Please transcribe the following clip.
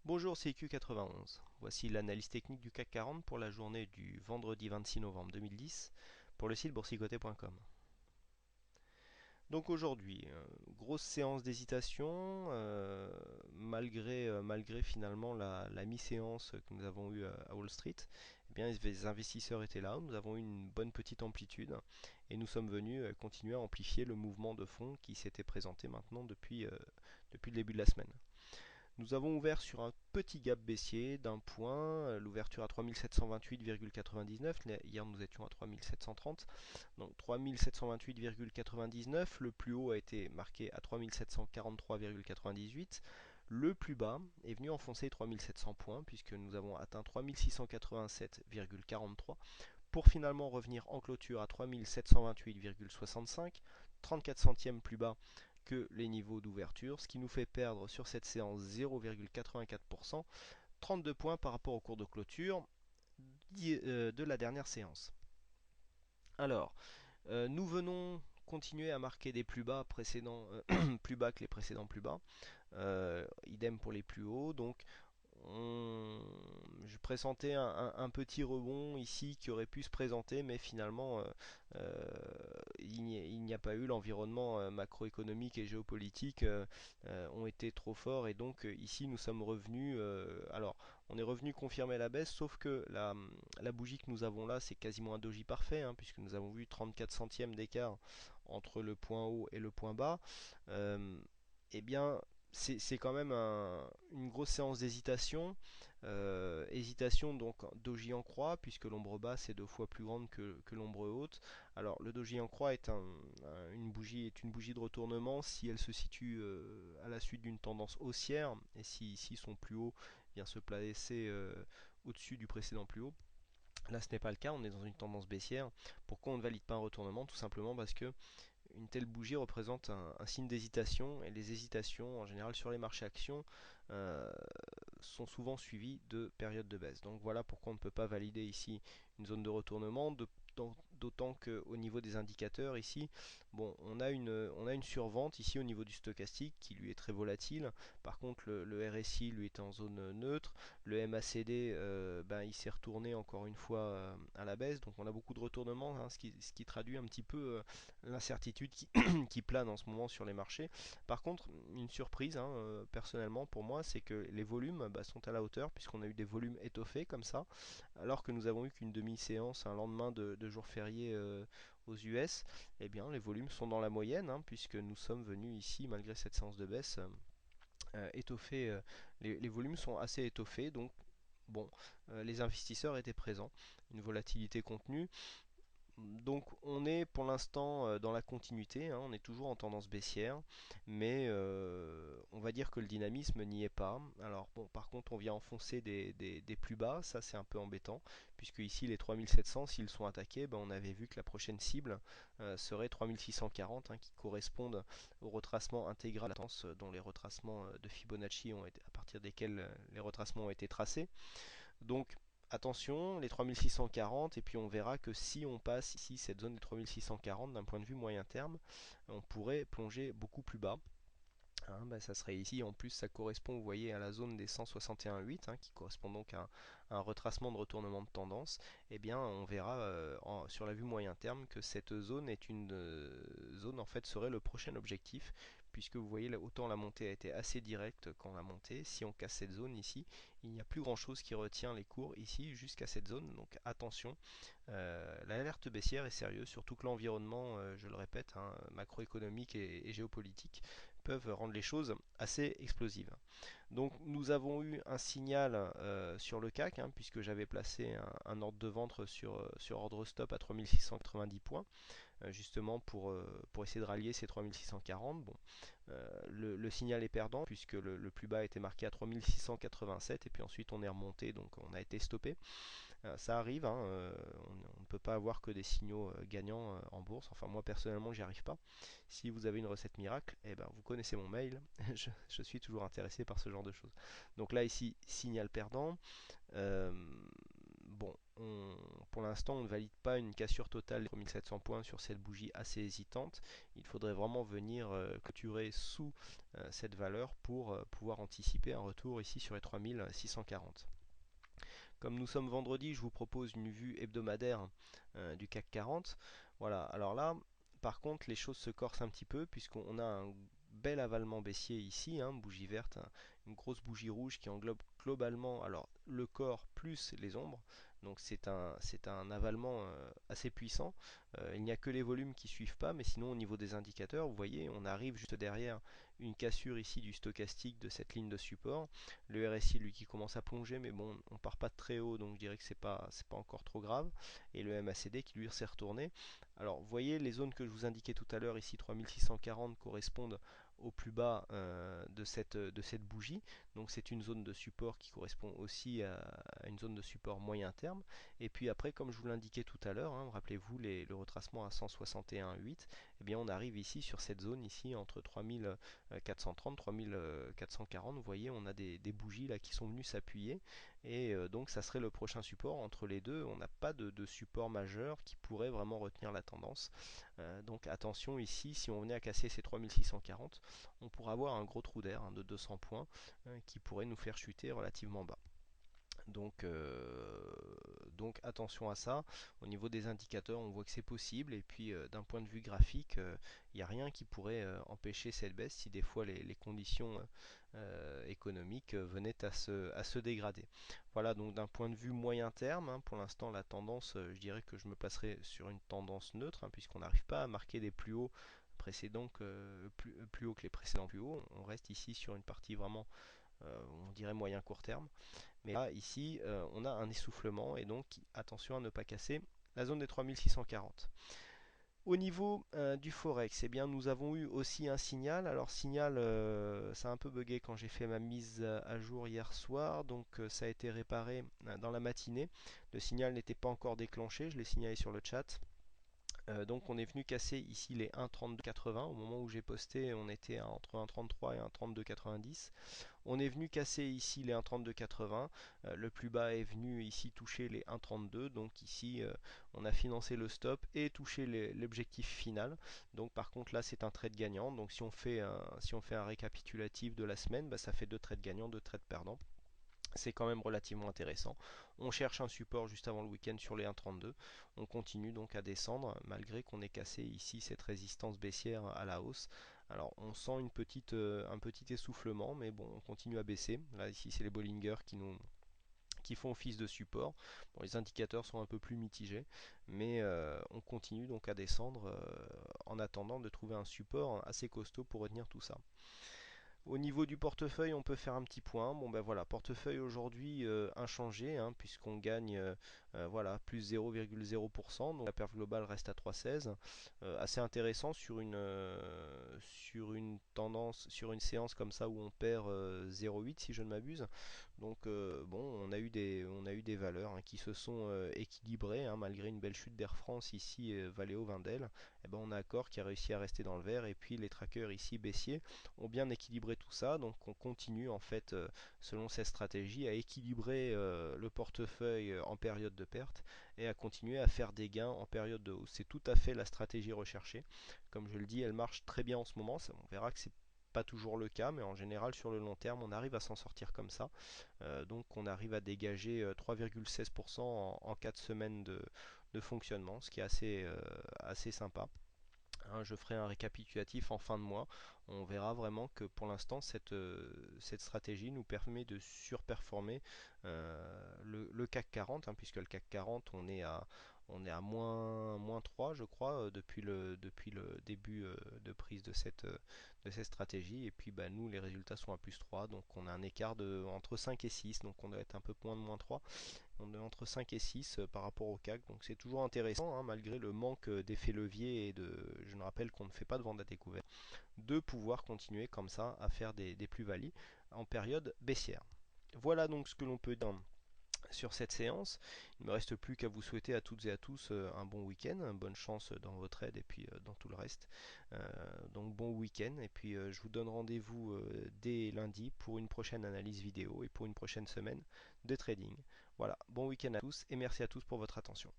Bonjour, c'est IQ91. Voici l'analyse technique du CAC 40 pour la journée du vendredi 26 novembre 2010 pour le site boursicoté.com. Donc aujourd'hui, grosse séance d'hésitation, malgré finalement la mi-séance que nous avons eue à Wall Street. Eh bien, les investisseurs étaient là, nous avons eu une bonne petite amplitude et nous sommes venus continuer à amplifier le mouvement de fond qui s'était présenté maintenant depuis le début de la semaine. Nous avons ouvert sur un petit gap baissier d'un point, l'ouverture à 3728,99, hier nous étions à 3730, donc 3728,99, le plus haut a été marqué à 3743,98, le plus bas est venu enfoncer 3700 points puisque nous avons atteint 3687,43 pour finalement revenir en clôture à 3728,65, 34 centièmes plus bas que les niveaux d'ouverture, ce qui nous fait perdre sur cette séance 0,84%, 32 points par rapport au cours de clôture de la dernière séance. Alors, nous venons continuer à marquer des plus bas précédents, plus bas que les précédents plus bas. Idem pour les plus hauts. Donc, je pressentais un petit rebond ici qui aurait pu se présenter, mais finalement, il n'y a pas eu. L'environnement macroéconomique et géopolitique ont été trop forts, et donc ici nous sommes revenus. Alors, on est revenu confirmer la baisse, sauf que la bougie que nous avons là, c'est quasiment un doji parfait, hein, puisque nous avons vu 34 centièmes d'écart entre le point haut et le point bas. Eh bien, c'est quand même une grosse séance d'hésitation. Hésitation donc doji en croix, puisque l'ombre basse est deux fois plus grande que l'ombre haute. Alors le doji en croix est une bougie de retournement si elle se situe à la suite d'une tendance haussière, et si ici son plus haut vient se placer au-dessus du précédent plus haut. Là ce n'est pas le cas, on est dans une tendance baissière. Pourquoi on ne valide pas un retournement? Tout simplement parce que une telle bougie représente un signe d'hésitation, et les hésitations en général sur les marchés actions euh, sont souvent suivies de périodes de baisse. Donc voilà pourquoi on ne peut pas valider ici une zone de retournement, d'autant qu'au niveau des indicateurs ici, bon, on a une survente ici au niveau du stochastique qui lui est très volatile. Par contre le RSI lui est en zone neutre, le MACD il s'est retourné encore une fois à la baisse, donc on a beaucoup de retournements, hein, ce qui traduit un petit peu l'incertitude qui plane en ce moment sur les marchés. Par contre, une surprise, hein, personnellement pour moi, c'est que les volumes sont à la hauteur, puisqu'on a eu des volumes étoffés comme ça, alors que nous avons eu qu'une demi-séance un lendemain de jour férié aux US. Eh bien, les volumes sont dans la moyenne, hein, puisque nous sommes venus ici, malgré cette séance de baisse, étoffer. Les volumes sont assez étoffés, donc bon, les investisseurs étaient présents, une volatilité contenue. Donc on est pour l'instant dans la continuité, hein, on est toujours en tendance baissière, mais on va dire que le dynamisme n'y est pas. Alors bon, par contre on vient enfoncer des plus bas, ça c'est un peu embêtant, puisque ici les 3700, s'ils sont attaqués, on avait vu que la prochaine cible serait 3640, hein, qui correspondent au retracement intégral dont les retracements de Fibonacci ont été, à partir desquels les retracements ont été tracés. Donc attention, les 3640, et puis on verra que si on passe ici cette zone des 3640 d'un point de vue moyen terme, on pourrait plonger beaucoup plus bas. Hein, ça serait ici, en plus ça correspond, vous voyez, à la zone des 161,8, hein, qui correspond donc à un retracement de retournement de tendance. Eh bien on verra sur la vue moyen terme que cette zone est une zone, en fait, serait le prochain objectif, puisque vous voyez, autant la montée a été assez directe quand la montée. Si on casse cette zone ici, il n'y a plus grand chose qui retient les cours ici jusqu'à cette zone, donc attention. L'alerte baissière est sérieuse, surtout que l'environnement, je le répète, hein, macroéconomique et géopolitique, peuvent rendre les choses assez explosives. Donc nous avons eu un signal sur le CAC, hein, puisque j'avais placé un ordre de vente sur ordre stop à 3690 points, justement pour essayer de rallier ces 3640. Bon, le signal est perdant, puisque le plus bas a été marqué à 3687, et puis ensuite on est remonté, donc on a été stoppé. Ça arrive, hein, on ne peut pas avoir que des signaux gagnants en bourse. Enfin, moi personnellement, j'y arrive pas. Si vous avez une recette miracle, eh ben, vous connaissez mon mail. Je suis toujours intéressé par ce genre de choses. Donc là, ici, signal perdant. Euh, bon, pour l'instant, on ne valide pas une cassure totale de 3700 points sur cette bougie assez hésitante. Il faudrait vraiment venir clôturer sous cette valeur pour pouvoir anticiper un retour ici sur les 3640. Comme nous sommes vendredi, je vous propose une vue hebdomadaire du CAC 40. Voilà, alors là, par contre, les choses se corsent un petit peu puisqu'on a un bel avalement baissier ici, hein, bougie verte, hein, une grosse bougie rouge qui englobe globalement alors le corps plus les ombres. Donc c'est un avalement assez puissant. Il n'y a que les volumes qui suivent pas, mais sinon au niveau des indicateurs, vous voyez, on arrive juste derrière une cassure ici du stochastique de cette ligne de support. Le RSI lui qui commence à plonger, mais bon, on part pas de très haut, donc je dirais que c'est pas encore trop grave. Et le MACD qui lui s'est retourné. Alors vous voyez les zones que je vous indiquais tout à l'heure ici 3640 correspondent au plus bas de cette bougie. Donc c'est une zone de support qui correspond aussi à une zone de support moyen terme. Et puis après, comme je vous l'indiquais tout à l'heure, hein, rappelez-vous le retracement à 161,8, eh bien on arrive ici sur cette zone ici entre 3430, 3440. Vous voyez, on a des bougies là qui sont venues s'appuyer. Et donc ça serait le prochain support. Entre les deux, on n'a pas de support majeur qui pourrait vraiment retenir la tendance. Donc attention ici, si on venait à casser ces 3640, on pourrait avoir un gros trou d'air, hein, de 200 points qui pourrait nous faire chuter relativement bas. Donc attention à ça. Au niveau des indicateurs, on voit que c'est possible. Et puis d'un point de vue graphique, il n'y a rien qui pourrait empêcher cette baisse si des fois les conditions économiques venaient à se dégrader. Voilà, donc d'un point de vue moyen terme, hein, pour l'instant la tendance, je dirais que je me placerai sur une tendance neutre, hein, puisqu'on n'arrive pas à marquer des plus hauts précédents plus haut que les précédents plus hauts. On reste ici sur une partie vraiment, on dirait moyen court terme. Mais là, ici, on a un essoufflement et donc attention à ne pas casser la zone des 3640. Au niveau du Forex, eh bien, nous avons eu aussi un signal. Alors signal, ça a un peu bugué quand j'ai fait ma mise à jour hier soir, donc ça a été réparé dans la matinée. Le signal n'était pas encore déclenché, je l'ai signalé sur le chat. Donc on est venu casser ici les 1,3280. Au moment où j'ai posté, on était entre 1,33 et 1,3290. On est venu casser ici les 1,3280. Le plus bas est venu ici toucher les 1,32. Donc ici, on a financé le stop et touché l'objectif final. Donc par contre là, c'est un trade gagnant. Donc si on fait un récapitulatif de la semaine, bah, ça fait 2 trades gagnants, 2 trades perdants. C'est quand même relativement intéressant. On cherche un support juste avant le week-end sur les 1,32. On continue donc à descendre malgré qu'on ait cassé ici cette résistance baissière à la hausse. Alors on sent un petit essoufflement, mais bon, on continue à baisser. Là ici c'est les Bollinger qui font office de support. Bon, les indicateurs sont un peu plus mitigés, mais on continue donc à descendre en attendant de trouver un support assez costaud pour retenir tout ça. Au niveau du portefeuille, on peut faire un petit point. Bon ben voilà, portefeuille aujourd'hui inchangé, hein, puisqu'on gagne voilà, plus 0,0%. Donc la perf globale reste à 3,16. Assez intéressant sur une tendance, sur une séance comme ça où on perd 0,8 si je ne m'abuse. Donc bon, on a eu des valeurs, hein, qui se sont équilibrées, hein, malgré une belle chute d'Air France ici, Valeo Wendel. Eh ben, on a Accor qui a réussi à rester dans le vert et puis les trackers ici baissiers ont bien équilibré tout ça. Donc on continue en fait, selon cette stratégie, à équilibrer le portefeuille en période de perte et à continuer à faire des gains en période de hausse. C'est tout à fait la stratégie recherchée. Comme je le dis, elle marche très bien en ce moment. On verra que c'est pas toujours le cas, mais en général sur le long terme, on arrive à s'en sortir comme ça. Donc on arrive à dégager 3,16% en 4 semaines de fonctionnement, ce qui est assez sympa. Hein, je ferai un récapitulatif en fin de mois. On verra vraiment que pour l'instant, cette stratégie nous permet de surperformer le CAC 40, hein, puisque le CAC 40, on est à moins 3, je crois, depuis le début de prise de cette stratégie. Et puis bah, nous, les résultats sont à plus 3, donc on a un écart entre 5 et 6, donc on doit être un peu moins de moins 3. On est entre 5 et 6 par rapport au CAC, donc c'est toujours intéressant, hein, malgré le manque d'effet levier et je me rappelle qu'on ne fait pas de vente à découvert, de pouvoir continuer comme ça à faire des plus-values en période baissière. Voilà donc ce que l'on peut dire sur cette séance. Il ne me reste plus qu'à vous souhaiter à toutes et à tous un bon week-end, bonne chance dans vos trades et puis dans tout le reste. Donc bon week-end et puis je vous donne rendez-vous dès lundi pour une prochaine analyse vidéo et pour une prochaine semaine de trading. Voilà, bon week-end à tous et merci à tous pour votre attention.